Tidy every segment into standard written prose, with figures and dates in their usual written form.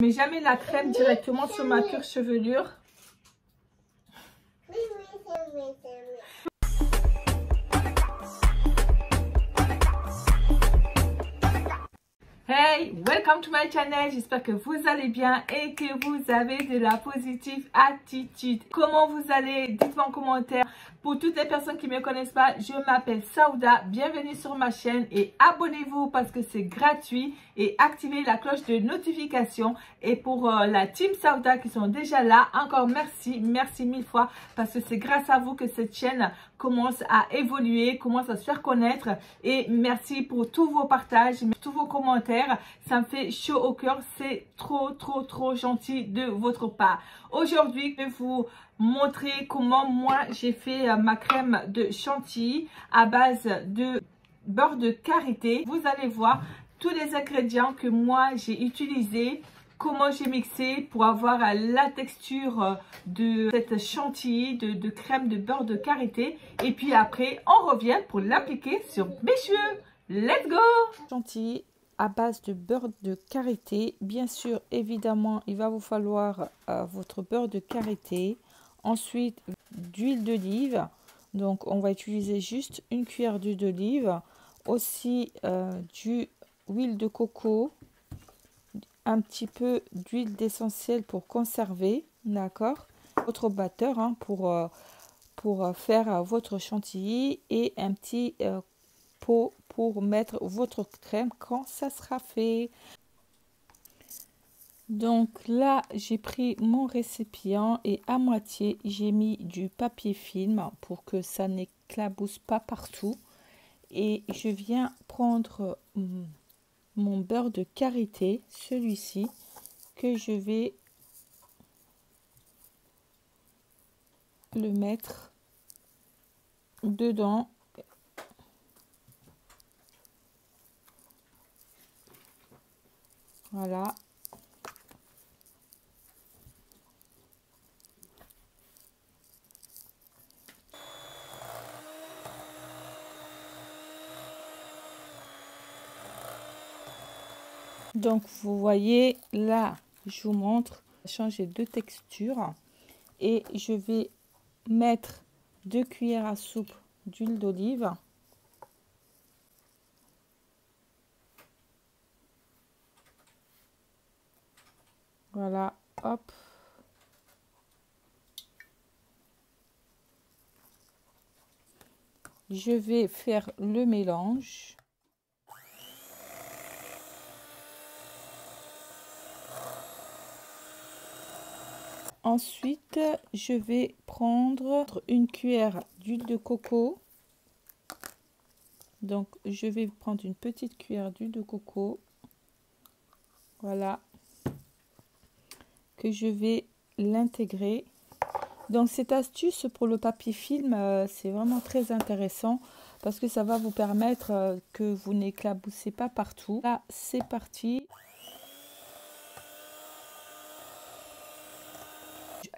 Je mets jamais la crème directement sur ma cuir chevelure. Hey, welcome to my channel. J'espère que vous allez bien et que vous avez de la positive attitude. Comment vous allez? Dites-moi en commentaire. Pour toutes les personnes qui ne me connaissent pas, je m'appelle Saouda. Bienvenue sur ma chaîne et abonnez-vous parce que c'est gratuit et activez la cloche de notification. Et pour la team Saouda qui sont déjà là, encore merci mille fois parce que c'est grâce à vous que cette chaîne commence à évoluer, commence à se faire connaître. Et merci pour tous vos partages, tous vos commentaires. Ça me fait chaud au cœur. C'est trop gentil de votre part. Aujourd'hui, je vais vous montrer comment moi j'ai fait ma crème de chantilly à base de beurre de karité. Vous allez voir tous les ingrédients que moi j'ai utilisés, comment j'ai mixé pour avoir la texture de cette chantilly de crème de beurre de karité. Et puis après on revient pour l'appliquer sur mes cheveux. Let's go! Chantilly à base de beurre de karité. Bien sûr, évidemment, il va vous falloir votre beurre de karité. Ensuite, d'huile d'olive. Donc, on va utiliser juste une cuillère d'huile d'olive. Aussi, du huile de coco. Un petit peu d'huile d'essentiel pour conserver. D'accord? Votre batteur hein, pour faire votre chantilly. Et un petit pot pour mettre votre crème quand ça sera fait. Donc là, j'ai pris mon récipient et à moitié, j'ai mis du papier film pour que ça n'éclabousse pas partout. Et je viens prendre mon beurre de karité, celui-ci, que je vais le mettre dedans. Voilà. Donc vous voyez là, je vous montre, changer de texture et je vais mettre 2 cuillères à soupe d'huile d'olive. Voilà, hop. Je vais faire le mélange. Ensuite, je vais prendre une cuillère d'huile de coco. Donc, je vais prendre une petite cuillère d'huile de coco. Voilà. Que je vais l'intégrer. Donc cette astuce pour le papier film, c'est vraiment très intéressant parce que ça va vous permettre que vous n'éclaboussez pas partout. Là, c'est parti.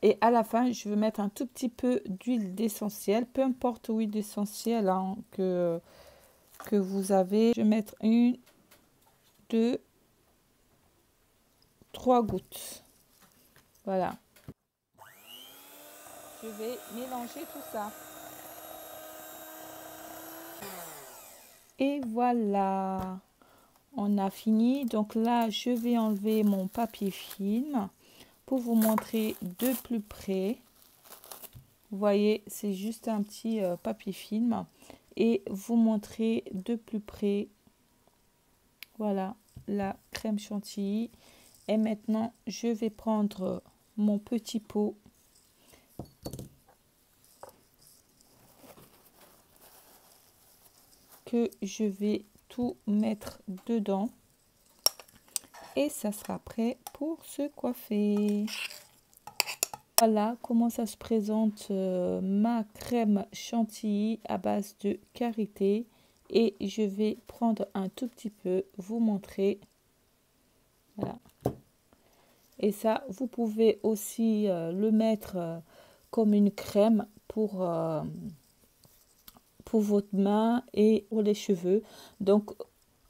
Et à la fin, je vais mettre un tout petit peu d'huile d'essentiel, peu importe l'huile d'essentiel hein, que vous avez. Je vais mettre 1, 2, 3 gouttes. Voilà. Je vais mélanger tout ça. Et voilà, on a fini. Donc là, je vais enlever mon papier film pour vous montrer de plus près. Vous voyez, c'est juste un petit papier film. Et vous montrer de plus près. Voilà, la crème chantilly. Et maintenant, je vais prendre mon petit pot. Que je vais tout mettre dedans et ça sera prêt pour se coiffer. Voilà comment ça se présente ma crème chantilly à base de karité et je vais prendre un tout petit peu vous montrer. Voilà. Et ça vous pouvez aussi le mettre comme une crème pour votre main et pour les cheveux. Donc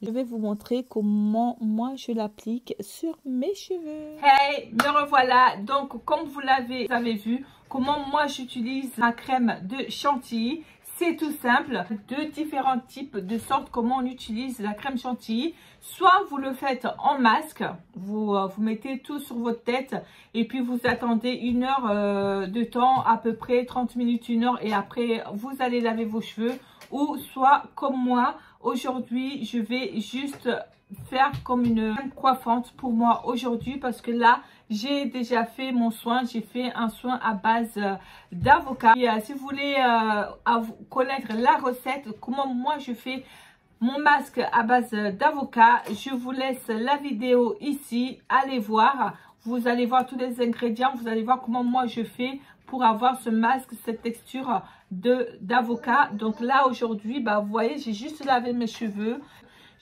je vais vous montrer comment moi je l'applique sur mes cheveux. Hey, me revoilà. Donc comme vous avez vu, comment moi j'utilise la crème de chantilly. C'est tout simple, deux différents types de sortes comment on utilise la crème chantilly. Soit vous le faites en masque, vous mettez tout sur votre tête et puis vous attendez 1 heure de temps, à peu près 30 minutes, 1 heure, et après vous allez laver vos cheveux. Ou soit comme moi, aujourd'hui je vais juste faire comme une crème coiffante pour moi aujourd'hui, parce que là j'ai déjà fait mon soin, j'ai fait un soin à base d'avocat. Si vous voulez connaître la recette, comment moi je fais mon masque à base d'avocat, je vous laisse la vidéo ici, allez voir, vous allez voir tous les ingrédients, vous allez voir comment moi je fais pour avoir ce masque, cette texture d'avocat. Donc là aujourd'hui, bah, vous voyez, j'ai juste lavé mes cheveux,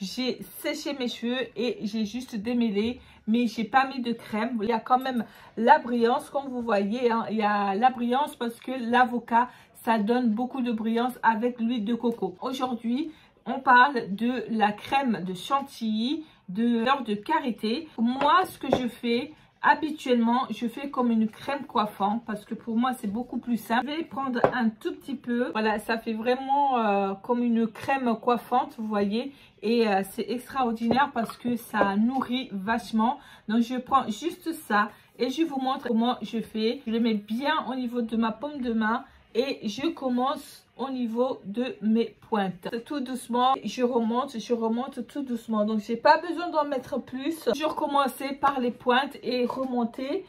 j'ai séché mes cheveux et j'ai juste démêlé, mais j'ai pas mis de crème. Il y a quand même la brillance, comme vous voyez, hein, il y a la brillance parce que l'avocat, ça donne beaucoup de brillance avec l'huile de coco. Aujourd'hui, on parle de la crème de chantilly, de beurre de karité. Moi, ce que je fais, habituellement, je fais comme une crème coiffante parce que pour moi, c'est beaucoup plus simple. Je vais prendre un tout petit peu. Voilà, ça fait vraiment comme une crème coiffante, vous voyez. Et c'est extraordinaire parce que ça nourrit vachement. Donc, je prends juste ça et je vous montre comment je fais. Je le mets bien au niveau de ma paume de main et je commence au niveau de mes pointes. Tout doucement, je remonte tout doucement. Donc, j'ai pas besoin d'en mettre plus. Je recommence par les pointes et remonter.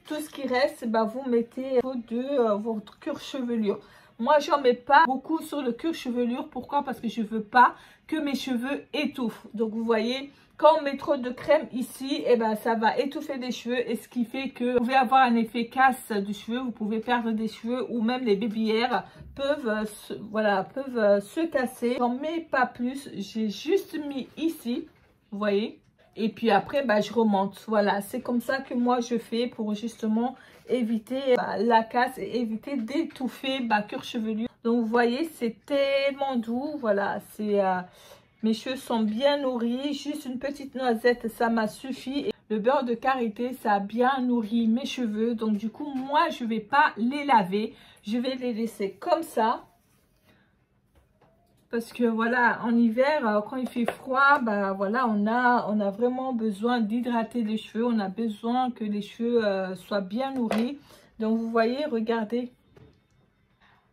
Tout ce qui reste, bah, vous mettez au niveau de votre cuir chevelure. Moi, j'en mets pas beaucoup sur le cuir chevelure. Pourquoi? Parce que je veux pas que mes cheveux étouffent. Donc, vous voyez, quand on met trop de crème ici, et ben, ça va étouffer des cheveux. Et ce qui fait que vous pouvez avoir un effet casse de cheveux. Vous pouvez perdre des cheveux ou même les baby hairs peuvent se casser. J'en mets pas plus. J'ai juste mis ici, vous voyez. Et puis après, bah, je remonte. Voilà, c'est comme ça que moi je fais pour justement éviter la casse et éviter d'étouffer ma cuir chevelure. Donc vous voyez, c'est tellement doux. Voilà, c'est mes cheveux sont bien nourris. Juste une petite noisette, ça m'a suffi. Et le beurre de karité, ça a bien nourri mes cheveux. Donc du coup, moi je vais pas les laver. Je vais les laisser comme ça. Parce que voilà, en hiver, quand il fait froid, bah voilà, on a vraiment besoin d'hydrater les cheveux. On a besoin que les cheveux soient bien nourris. Donc vous voyez, regardez.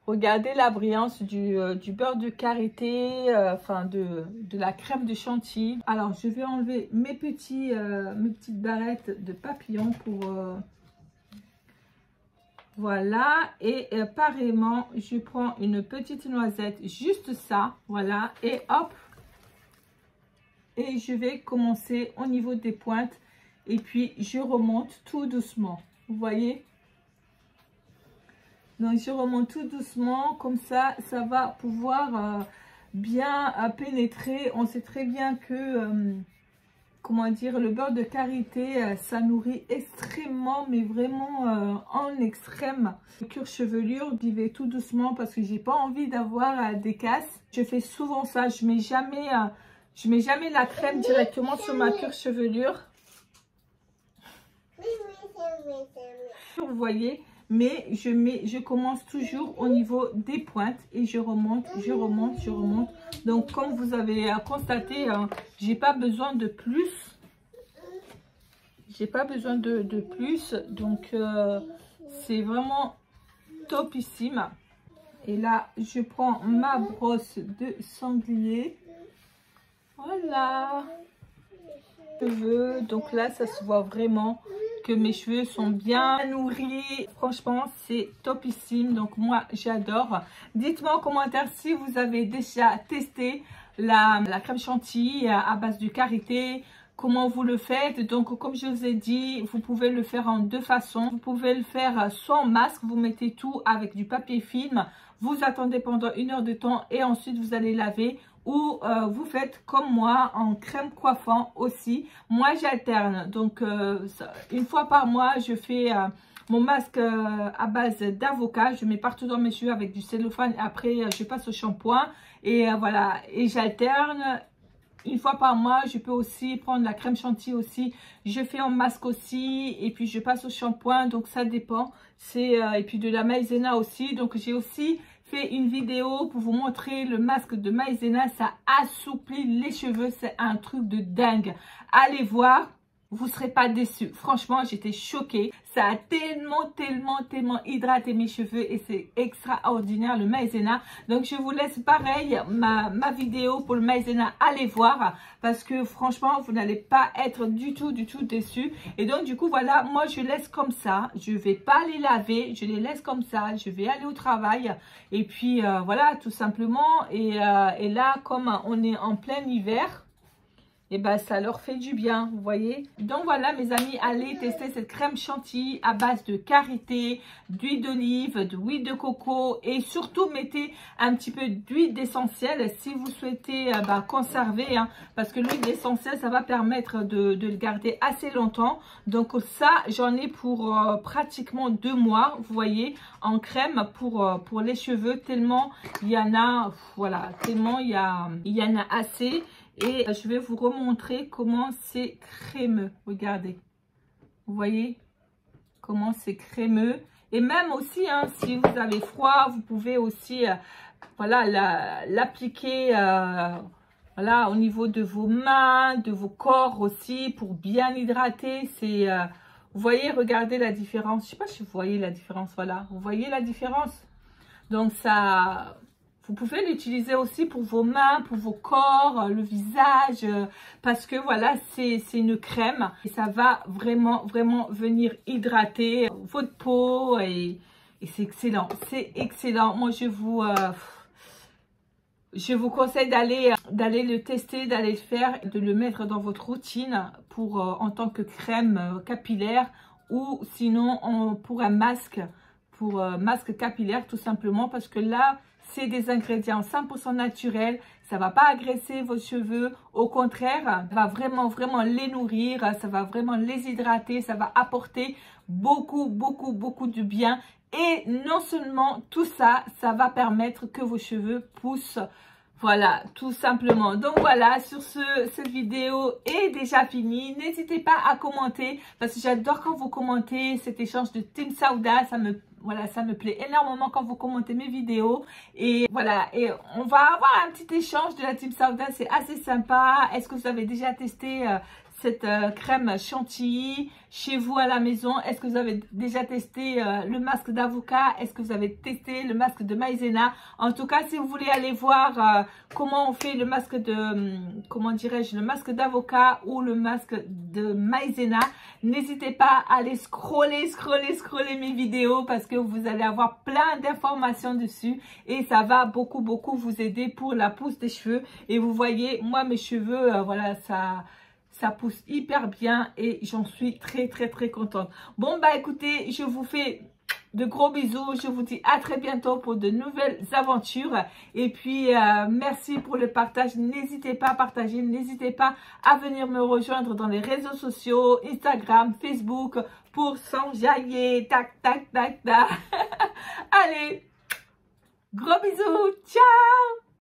Regardez la brillance du beurre de karité, enfin de la crème de chantilly. Alors je vais enlever mes petites barrettes de papillons pour... Voilà, et pareillement, je prends une petite noisette, juste ça, voilà, et hop, et je vais commencer au niveau des pointes, et puis je remonte tout doucement, vous voyez. Donc je remonte tout doucement, comme ça, ça va pouvoir bien pénétrer. On sait très bien que... comment dire, le beurre de karité, ça nourrit extrêmement, mais vraiment en extrême. Le cuir chevelure, j'y vais tout doucement parce que j'ai pas envie d'avoir des casses. Je fais souvent ça, je mets jamais la crème directement sur ma cuir chevelure. Vous voyez, mais je commence toujours au niveau des pointes et je remonte. Donc comme vous avez constaté, j'ai pas besoin de plus. J'ai pas besoin de plus. Donc c'est vraiment topissime. Et là, je prends ma brosse de sanglier. Voilà. Cheveux. Donc là, ça se voit vraiment que mes cheveux sont bien nourris. Franchement, c'est topissime. Donc moi, j'adore. Dites-moi en commentaire si vous avez déjà testé la crème chantilly à base de karité. Comment vous le faites? Donc comme je vous ai dit, vous pouvez le faire en deux façons. Vous pouvez le faire soit en masque, vous mettez tout avec du papier film, vous attendez pendant 1 heure de temps et ensuite vous allez laver. Ou vous faites comme moi en crème coiffant aussi. Moi j'alterne, donc 1 fois par mois je fais mon masque à base d'avocat. Je mets partout dans mes cheveux avec du cellophane. Après je passe au shampoing et voilà, et j'alterne une fois par mois, je peux aussi prendre la crème chantilly aussi. Je fais en masque aussi et puis je passe au shampoing, donc ça dépend. Et puis de la maïzena aussi. Donc j'ai aussi fait une vidéo pour vous montrer le masque de maïzena. Ça assouplit les cheveux, c'est un truc de dingue. Allez voir. Vous ne serez pas déçus. Franchement, j'étais choquée. Ça a tellement hydraté mes cheveux et c'est extraordinaire le maïzena. Donc, je vous laisse pareil ma vidéo pour le maïzena. Allez voir parce que franchement, vous n'allez pas être du tout déçus. Et donc, du coup, voilà, moi, je laisse comme ça. Je ne vais pas les laver. Je les laisse comme ça. Je vais aller au travail. Et puis, voilà, tout simplement. Et là, comme on est en plein hiver, et ben ça leur fait du bien, vous voyez. Donc voilà mes amis, allez tester cette crème chantilly à base de karité, d'huile d'olive, d'huile de coco et surtout mettez un petit peu d'huile d'essentiel si vous souhaitez conserver, hein, parce que l'huile d'essentiel ça va permettre de le garder assez longtemps. Donc ça j'en ai pour pratiquement 2 mois, vous voyez, en crème pour les cheveux, tellement il y en a, voilà, tellement il y en a assez. Et je vais vous remontrer comment c'est crémeux. Regardez. Vous voyez comment c'est crémeux. Et même aussi, hein, si vous avez froid, vous pouvez aussi voilà, l'appliquer voilà, au niveau de vos mains, de vos corps aussi, pour bien hydrater. Vous voyez, regardez la différence. Je ne sais pas si vous voyez la différence. Voilà, vous voyez la différence. Donc ça... Vous pouvez l'utiliser aussi pour vos mains, pour vos corps, le visage, parce que voilà, c'est une crème et ça va vraiment venir hydrater votre peau et c'est excellent, c'est excellent. Moi, je vous conseille d'aller le tester, d'aller le faire, de le mettre dans votre routine pour en tant que crème capillaire ou sinon pour un masque, masque capillaire tout simplement, parce que là, c'est des ingrédients 100% naturels. Ça ne va pas agresser vos cheveux. Au contraire, ça va vraiment les nourrir. Ça va vraiment les hydrater. Ça va apporter beaucoup de bien. Et non seulement tout ça, ça va permettre que vos cheveux poussent. Voilà, tout simplement. Donc voilà, sur cette vidéo est déjà finie. N'hésitez pas à commenter parce que j'adore quand vous commentez cet échange de Team Sauda. Voilà, ça me plaît énormément quand vous commentez mes vidéos. Et voilà, et on va avoir un petit échange de la Team Sauda. C'est assez sympa. Est-ce que vous avez déjà testé cette crème chantilly chez vous à la maison? Est-ce que vous avez déjà testé le masque d'avocat? Est-ce que vous avez testé le masque de maïzena? En tout cas, si vous voulez aller voir comment on fait le masque de, comment dirais-je, le masque d'avocat ou le masque de maïzena, n'hésitez pas à aller scroller mes vidéos parce que vous allez avoir plein d'informations dessus et ça va beaucoup vous aider pour la pousse des cheveux. Et vous voyez, moi mes cheveux, voilà, ça pousse hyper bien et j'en suis très contente. Bon bah écoutez, je vous fais de gros bisous. Je vous dis à très bientôt pour de nouvelles aventures. Et puis merci pour le partage. N'hésitez pas à partager. N'hésitez pas à venir me rejoindre dans les réseaux sociaux, Instagram, Facebook, pour s'enjailler. Tac. Allez, gros bisous. Ciao.